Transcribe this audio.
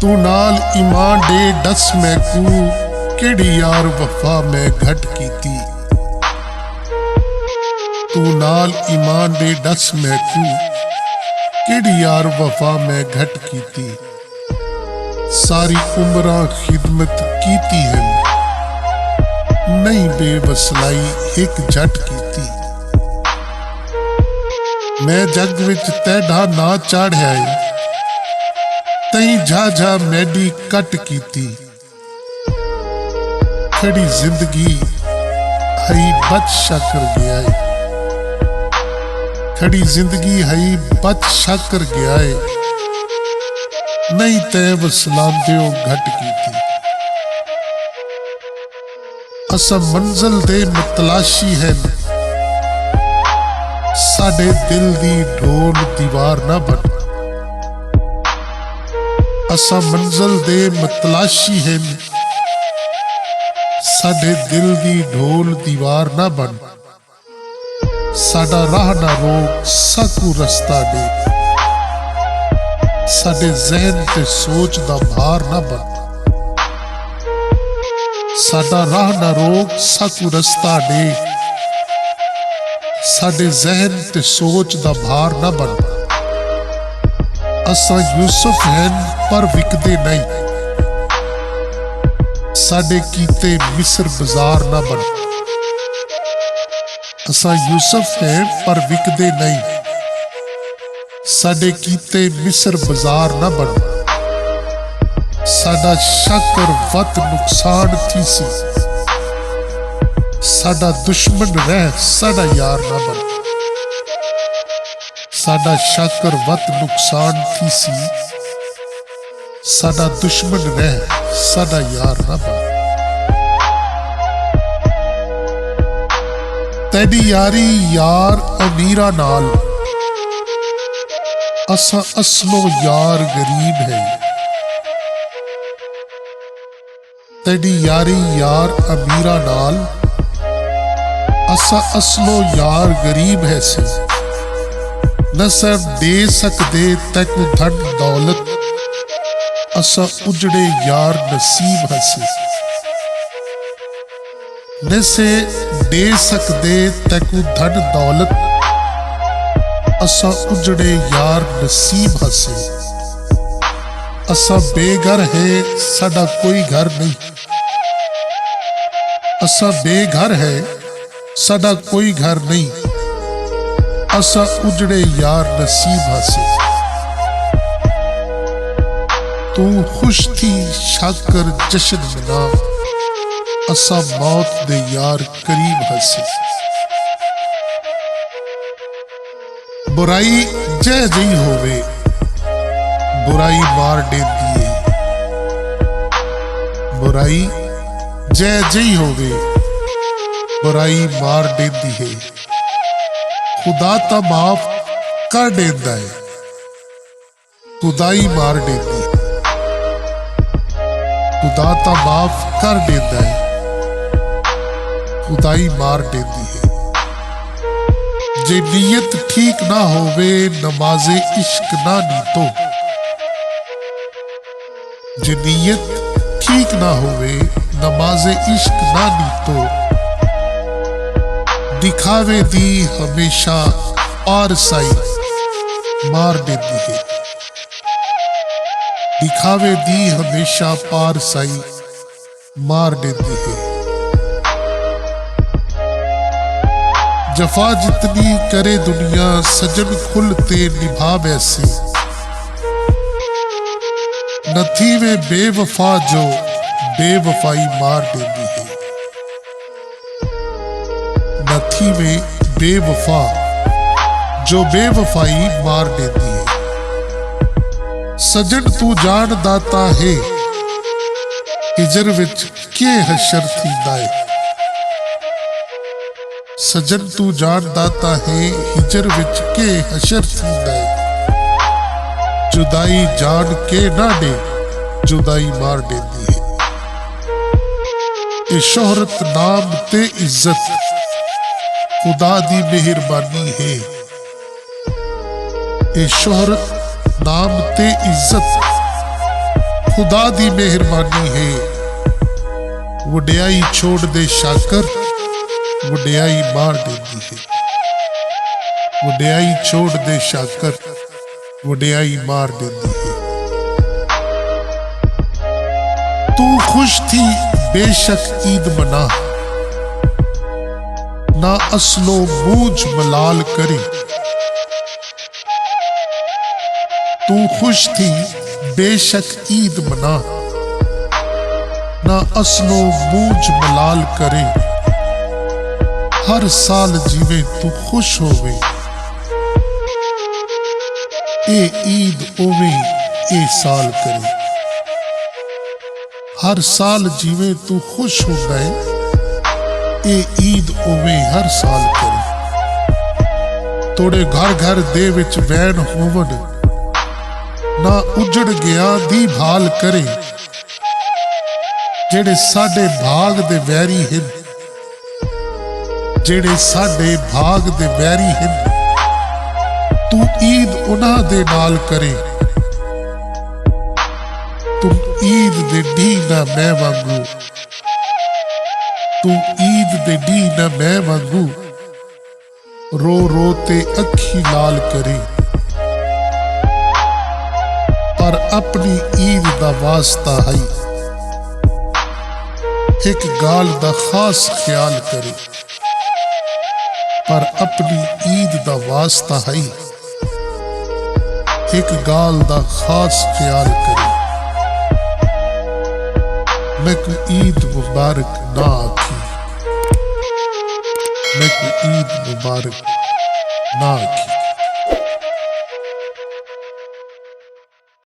तू नाल ईमान दे दस मैं कू केड़ी यार वफा मैं घट कीती। तू नाल ईमान दे दस मैं कू केड़ी यार वफा मैं घट कीती। सारी उम्रां खिदमत कीती है नहीं बेवसलाई एक झट कीती। मैं जग विच तैडा ना चाढ़िया है तई झाझा मैडी कट कीती। खड़ी जिंदगी हई बदशा कर गया है, खड़ी जिंदगी हई बदशा कर गया है नहीं तैब सलाम दियो घट कीती। असा मंजिल दे मतलाशी है साडे दिल दी ढोल दीवार ना बन। असा मंजिल दे मतलाशी है साडे दिल दी ढोल दीवार ना बन। साडा राह ना रोक साकू रस्ता दे साडे ज़हन ते सोच दा भार ना बन। साडा राह ना रोक साकू रस्ता दे साडे ज़हन ते सोच दा भार ना बन। असा यूसुफ हैं पर विकदे नहीं साडे कीते मिस्र बाजार ना बन। असा यूसुफ हैं पर विकदे नहीं साडे कीते मिस्र बाजार ना बन। साडा शक और वत नुकसान थी सी साडा दुश्मन रह साडा यार ना बन। साडा शक और वत नुकसान थी सी साडा दुश्मन रह साडा यार ना बन। तेरी यारी यार अमीरा नाल असा असलो यार गरीब है। तेरी यारी यार अमीरा नाल असा असलो यार गरीब है सी। न सब दे सकदे तैकू धन दौलत असा उजड़े यार नसीब हसी। न से दे सकदे तैकू धन दौलत असा उजड़े यार नसीब हसी। असा बेघर है साडा कोई घर नहीं असा बेघर है साडा कोई घर नहीं असा उजड़े यार नसीब हसे। तू खुश थी शाकर जश्न मना असा मौत दे यार करीब हसे। बुराई जय जई होवे बुराई मार देती है। बुराई जय जई होवे बुराई मार देती है। खुदा ता माफ कर देंदा है खुदाई मार देती है। खुदा ता माफ कर देंदा है खुदाई मार देती है। जे नीयत ठीक ना होवे नमाजे इश्क ना नीतो। जे नीयत ठीक ना होवे नमाजे इश्क ना नीतो। दिखावे दी हमेशा पारसाई मार देती है। दिखावे दी हमेशा पारसाई मार देती है। जफा जितनी करे दुनिया सजन खुलते निभा वैसे। नथी वे बेवफा जो बेवफाई मार देती है। नथी में बेवफा जो बेवफाई मार देती है। सजन तू जान दाता है हिजर विच के हशर थींदा है। सजन तू जान दाता है हिजर विच के हशर थींदा है। जुदाई जान के ना दे जुदाई मार देती है। ये शोहरत नाम ते इज्जत खुदा दी मेहरबानी है। ये शोहरत नाम ते इज्जत खुदा दी मेहरबानी है। वड्याई छोड़ दे शाकर वड्याई मार देती है। वड्याई छोड़ दे शाकर वड्याई मार देती है। तू खुश थी बेशक ईद मना, ना असलो बूझ मलाल करे। तू खुश थी बेशक ईद मना, ना असलो बूझ मलाल करे। हर साल जीवे तू खुश होवे, ए ईद ओवे ए साल करे। हर साल जीवे तू खुश हो गए, ए ईद ओवे हर साल करे। तोड़े घर घर दे विच वैन होवन, ना उजड़ गया दी भाल करे। जेड़े साडे भाग दे वैरी हिन, जेड़े साडे भाग दे वैरी हिन, तू ईद उन्हां दे नाल करे। तुम ईद दे डी ना मैं वांगू, तू ईद दे डी ना मैं वांगू, रो रो ते अखी लाल करे। पर अपनी ईद दा वास्ता है, एक गाल दा खास ख्याल करे। पर अपनी ईद दा वास्ता है, एक गाल दा खास ख्याल करे। मैं को ईद मुबारक ना आखी, मैं को ईद मुबारक ना आखी।